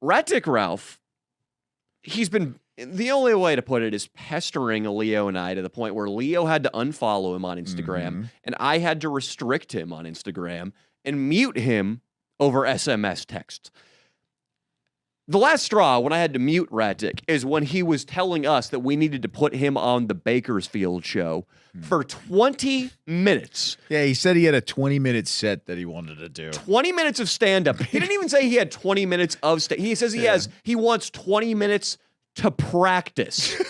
Ratic Ralph, he's been, the only way to put it is pestering Leo and I to the point where Leo had to unfollow him on Instagram, and I had to restrict him on Instagram and mute him over SMS text. The last straw when I had to mute Ratic is when he was telling us that we needed to put him on the Bakersfield show for 20 minutes. Yeah, he said he had a 20-minute set that he wanted to do. 20 minutes of stand-up. He didn't even say he had 20 minutes of He says he wants 20 minutes to practice.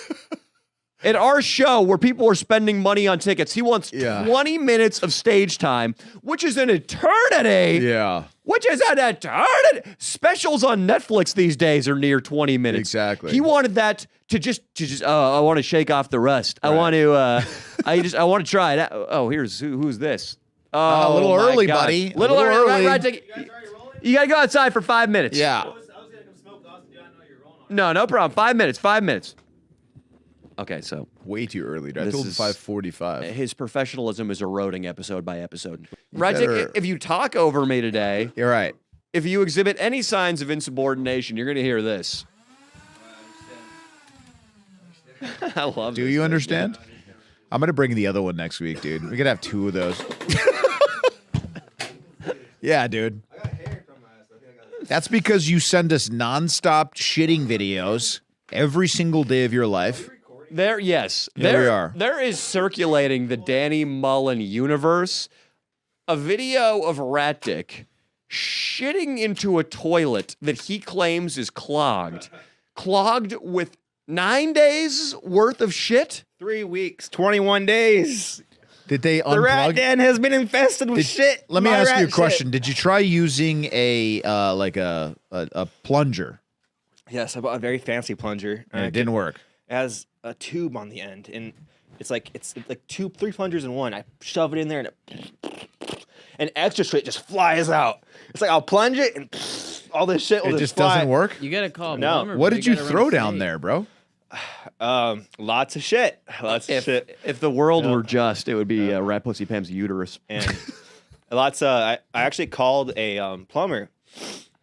At our show where people are spending money on tickets, he wants 20 minutes of stage time, which is an eternity. Yeah. Which is an eternity. Specials on Netflix these days are near 20 minutes. Exactly. He wanted that to just I want to shake off the rust. Right. I want to I want to try it. Oh, who's this? Oh, a little early, buddy. Little early. You got to go outside for 5 minutes. Yeah. I was going to come smoke the Austin. I know you're rolling on. No problem. 5 minutes. 5 minutes. Okay, so way too early. I told him 5:45. His professionalism is eroding episode by episode. Ratic, if you talk over me today, you're right. If you exhibit any signs of insubordination, you're going to hear this. I love. Do you understand? I'm gonna bring the other one next week, dude. We could have 2 of those. Yeah, dude. I got hair from my ass. I think I got That's because you send us nonstop shitting videos every single day of your life. There, yes. There we are. There is circulating the Danny Mullen universe a video of Ratic shitting into a toilet that he claims is clogged. Clogged with 9 days worth of shit? 3 weeks, 21 days. Did they unplug? The rat den has been infested with shit. Let me My ask you a rat question. shit. Did you try using a plunger? Yes, I bought a very fancy plunger. And it didn't work. It has a tube on the end, and it's like 3 plungers in one. I shove it in there, and extra shit just flies out. It's like I'll plunge it, and all this shit will It just fly. doesn't work? You gotta call a No. plumber. What bro. did you gotta throw run a down safe. there, bro? Lots of shit. Lots of shit. If the world were just, it would be Rat Pussy Pam's uterus. And lots. I actually called a plumber.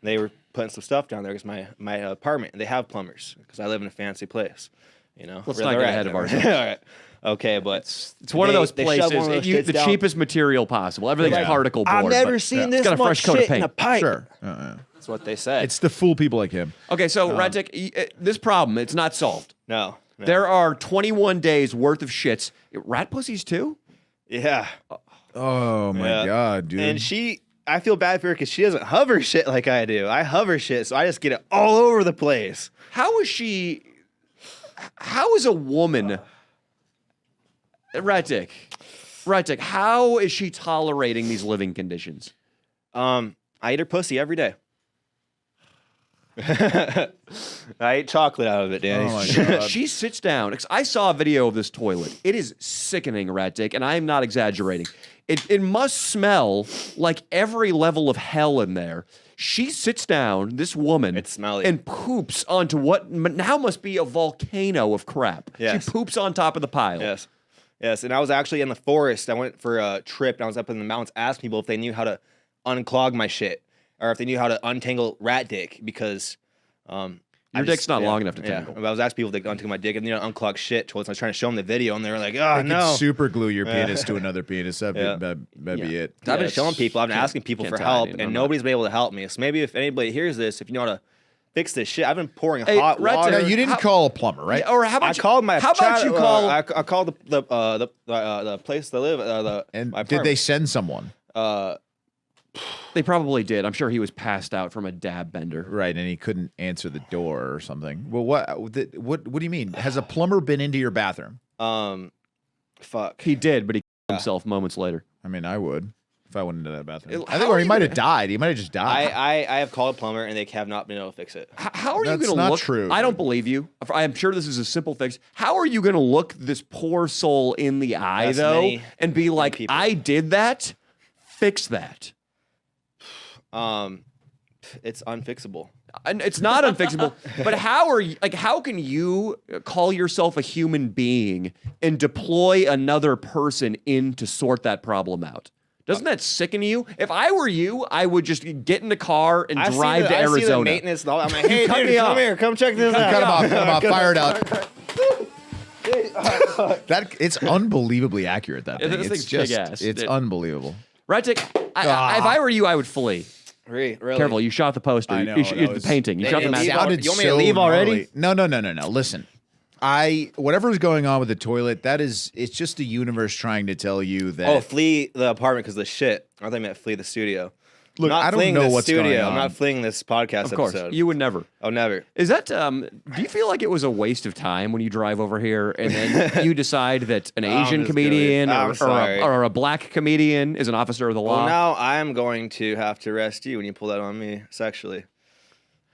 They were putting some stuff down there because my apartment. And they have plumbers because I live in a fancy place. You know. Let's not get ahead of ourselves. All right. Okay, but It's one of those they shove places, one of those the shits down. cheapest material possible. Everything's Yeah. particle board. I've never but seen it's this got a fresh much coat of shit in paint. a pipe. Sure. That's what they said. It's to fool people like him. Okay, so Ratic, this problem, it's not solved. no. There are 21 days worth of shits. Rat pussies too? Yeah. Oh my Yeah. god, dude. And I feel bad for her because she doesn't hover shit like I do. I hover shit, so I just get it all over the place. How is a woman, Ratic, how is she tolerating these living conditions? I eat her pussy every day. I ate chocolate out of it, Danny. Oh my god. She sits down. 'Cause I saw a video of this toilet. It is sickening, Ratic, and I am not exaggerating. It must smell like every level of hell in there. She sits down, this woman, It's smelly. and poops onto what now must be a volcano of crap. Yes. She poops on top of the pile. Yes. Yes. And I was actually in the forest. I went for a trip and I was up in the mountains asking people if they knew how to unclog my shit or if they knew how to untangle rat dick because Your dick's not long enough to tangle. But I was asking people if they could untangle my dick and unclog shit towards. I was trying to show them the video and they were like, oh, I no. could super glue your penis to another penis. That'd be it. I've been Yeah, showing people, I've been asking people can't for tie help, it in, and I'm nobody's been able to help me. So maybe if anybody hears this, if you know how to fix this shit, I've been pouring Hey, hot Rat- water. Now, you didn't call a plumber, right? Or how about I called my. How about you call? I called the place they live. And my did they apartment. send someone? They probably did. I'm sure he was passed out from a dab bender. Right, and he couldn't answer the door or something. Well, what do you mean? Has a plumber been into your bathroom? Fuck. He did, but he killed himself moments later. I mean, I would if I went into that bathroom. How I think, or are he you might have gonna- died. He might have just died. I have called a plumber and they have not been able to fix it. How are you That's going to not look? true. I don't believe you. I'm sure this is a simple fix. How are you going to look this poor soul in the eye, That's though, many and be like, people. I did that? Fix that. It's unfixable. And it's not unfixable, but how can you call yourself a human being and deploy another person in to sort that problem out? Doesn't that sicken you? If I were you, I would just get in the car and I see drive to I see the Arizona. maintenance. And all. I'm like, hey, cut dude, me come off. here. Come check this out. Cut him off. Fire it out. It's unbelievably accurate. That Yeah, thing. this It's thing's just, big-ass. it's unbelievable. Retic, if I were you, I would flee. Really? Careful, you shot the poster. I know, You that the was- painting. You It- shot the it mask. sounded You want me to leave already? gnarly. No. Listen, whatever's going on with the toilet, it's just the universe trying to tell you that. Oh, flee the apartment because of the shit. I thought you meant flee the studio. Look, not I don't fleeing know the what's studio. going on. I'm not fleeing this podcast Of course, episode. you would never. Oh, never. Is that? Do you feel like it was a waste of time when you drive over here and then you decide that an Asian just comedian kidding. I'm sorry. or a black comedian is an officer of the law? Well, now I am going to have to arrest you when you pull that on me sexually.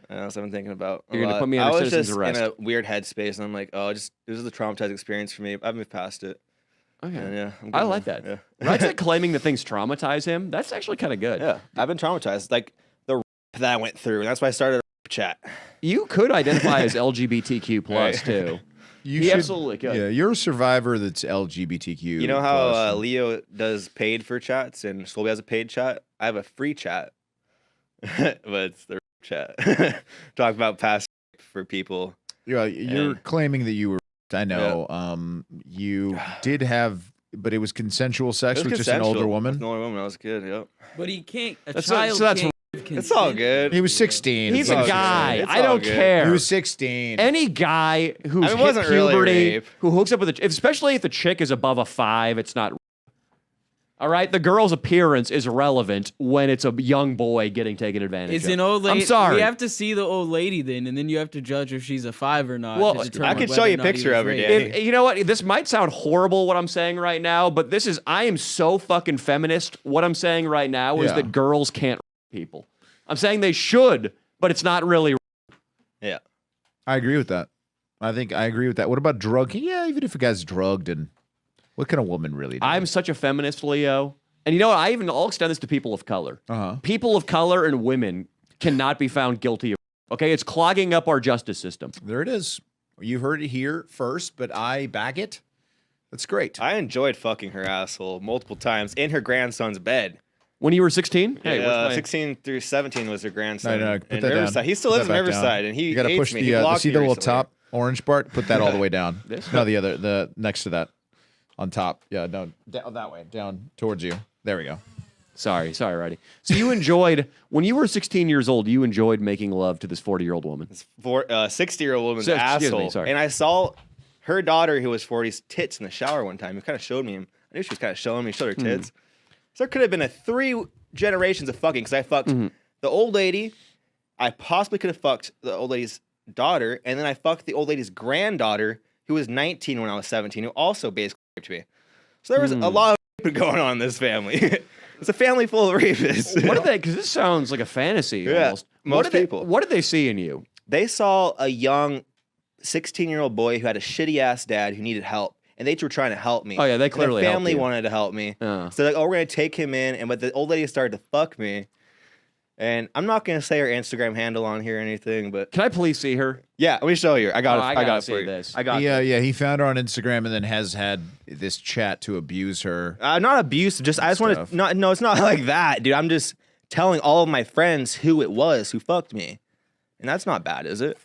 That's what I'm thinking about. You're gonna lot. put me I under was citizen's just arrest. in a weird headspace, and I'm like, oh, this is a traumatizing experience for me. I've moved past it. Okay. And yeah, I'm I good like now. that. Yeah. Right, claiming that things traumatize him. That's actually kind of good. Yeah, I've been traumatized. Like the rape that I went through, and that's why I started a rape chat. You could identify as LGBTQ plus Right. too. You He should- absolutely could. Yeah, you're a survivor that's LGBTQ. You know how plus. Leo does paid for chats and Stolby has a paid chat? I have a free chat, but it's the rape chat. Talk about past rape for people. you're and- claiming that you were. I know. You did have, but it was consensual sex It was with just an older consensual. woman. With an older woman. I was good. Yep. But he can't. A That's child so that's can't give It's all consent. good. He was 16. He's It's a all good. guy. It's I all don't good. care. He was 16. Any guy who's I mean, it hit wasn't really puberty, rape. who hooks up with especially if the chick is above a 5, it's not. All right, the girl's appearance is relevant when it's a young boy getting taken advantage It's of. an old lady. I'm sorry. We have to see the old lady then, and then you have to judge if she's a 5 or not. Well, to determine I could whether show you or a not he picture was of her, raped. Danny. You know what? This might sound horrible what I'm saying right now, but I am so fucking feminist. What I'm saying right now is Yeah. that girls can't rape people. I'm saying they should, but it's not really. Yeah. I agree with that. I agree with that. What about drug? Yeah, even if a guy's drugged, and what can a woman really do? I'm such a feminist, Leo. And you know what? I'll extend this to people of color. Uh-huh. People of color and women cannot be found guilty of. Okay, it's clogging up our justice system. There it is. You heard it here first, but I back it. That's great. I enjoyed fucking her asshole multiple times in her grandson's bed. When you were 16, hey, where's my- 16 through 17 was her grandson. No, put in that down. Riverside. He still Put lives in that back down. Riverside, and he You got to hates push me. He the blocked see me the little recently. top orange part. Put that all the way down. This? No, the next to that, on top. Yeah, no, down that way, down towards you. There we go. Sorry, Roddy. So you enjoyed when you were 16 years old. You enjoyed making love to this 40-year-old woman. This 60-year-old woman's So- excuse me, asshole. sorry. And I saw her daughter, who was 40's tits in the shower one time. It kind of showed me. I knew she was kind of showing me. Showed her tits. So there could have been 3 generations of fucking. Because I fucked the old lady. I possibly could have fucked the old lady's daughter, and then I fucked the old lady's granddaughter, who was 19 when I was 17, who also basically raped me. So there was a lot of raping going on in this family. It's a family full of rapists. What did they? Because this sounds like a fantasy. Yeah, Almost. most what did people. What did they see in you? They saw a young 16-year-old boy who had a shitty ass dad who needed help, and they were trying to help me. Oh, yeah, they And clearly the helped family you. wanted to help me. Uh. So like, oh, we're gonna take him in, but the old lady started to fuck me. And I'm not gonna say her Instagram handle on here or anything, but Can I please see her? yeah, let me show you. I got Oh, it. I I gotta got it see for you. this. I got Yeah, it. yeah. He found her on Instagram and then has had this chat to abuse her. Not abusive. Just I just want Stuff. to. No, it's not like that, dude. I'm just telling all of my friends who it was who fucked me, and that's not bad, is it?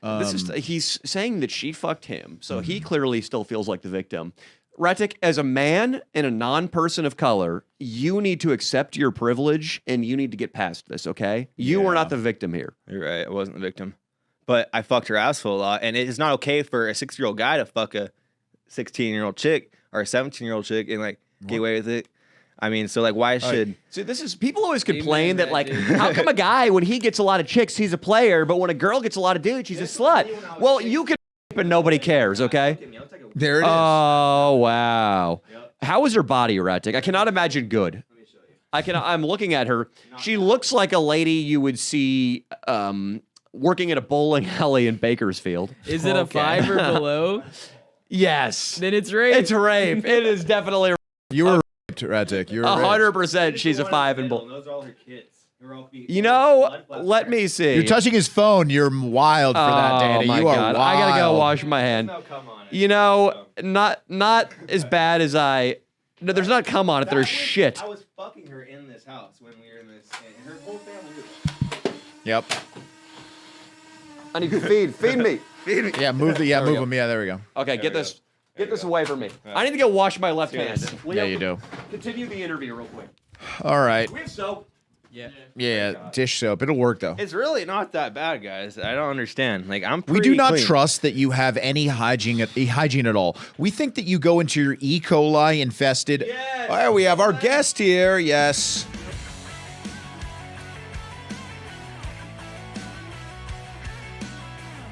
This is he's saying that she fucked him, so he clearly still feels like the victim. Retic, as a man and a non-person of color, you need to accept your privilege and you need to get past this, okay? You are not the victim here. You're right. I wasn't the victim. But I fucked her asshole a lot. And it is not okay for a 6-year-old guy to fuck a 16-year-old chick or a 17-year-old chick and like get away with it. I mean, so like why should See, this is people always complain Amen, that like, dude. how come a guy when he gets a lot of chicks, he's a player, but when a girl gets a lot of dudes, she's a slut? Well, you can, but nobody cares, okay? There it is. Oh wow! How is her body, Retic? I cannot imagine good. I'm looking at her. She looks like a lady you would see working at a bowling alley in Bakersfield. Is it a 5 or below? Yes, Then it's rape. it's rape. It is definitely You were raped, Ratic. You were raped. 100%. She's a 5 and bull. Those are all her kids. They're all feet. You know, let me see. You're touching his phone. You're wild for that, Danny. Oh my You are God! wild. I gotta go wash my hand. No, come on. You know, not as bad as I No, there's not cum on it. There's shit. I was fucking her in this house when we were in this, and her whole family knew. Yep. I need to feed me. Yeah, move There we go. them. Yeah, there we go. Okay, get we this. There Get we this go. away from me. I need to go wash my left hand. Yes. Leo, Yeah, you do. Continue the interview real quick. All right. Do we have soap? Yeah. Yeah, dish soap. It'll work though. It's really not that bad, guys. I don't understand. Like I'm. We Pretty do not clean. trust that you have any hygiene at all. We think that you go into your E. coli infested. Yes. Oh, we have our guest here. Yes.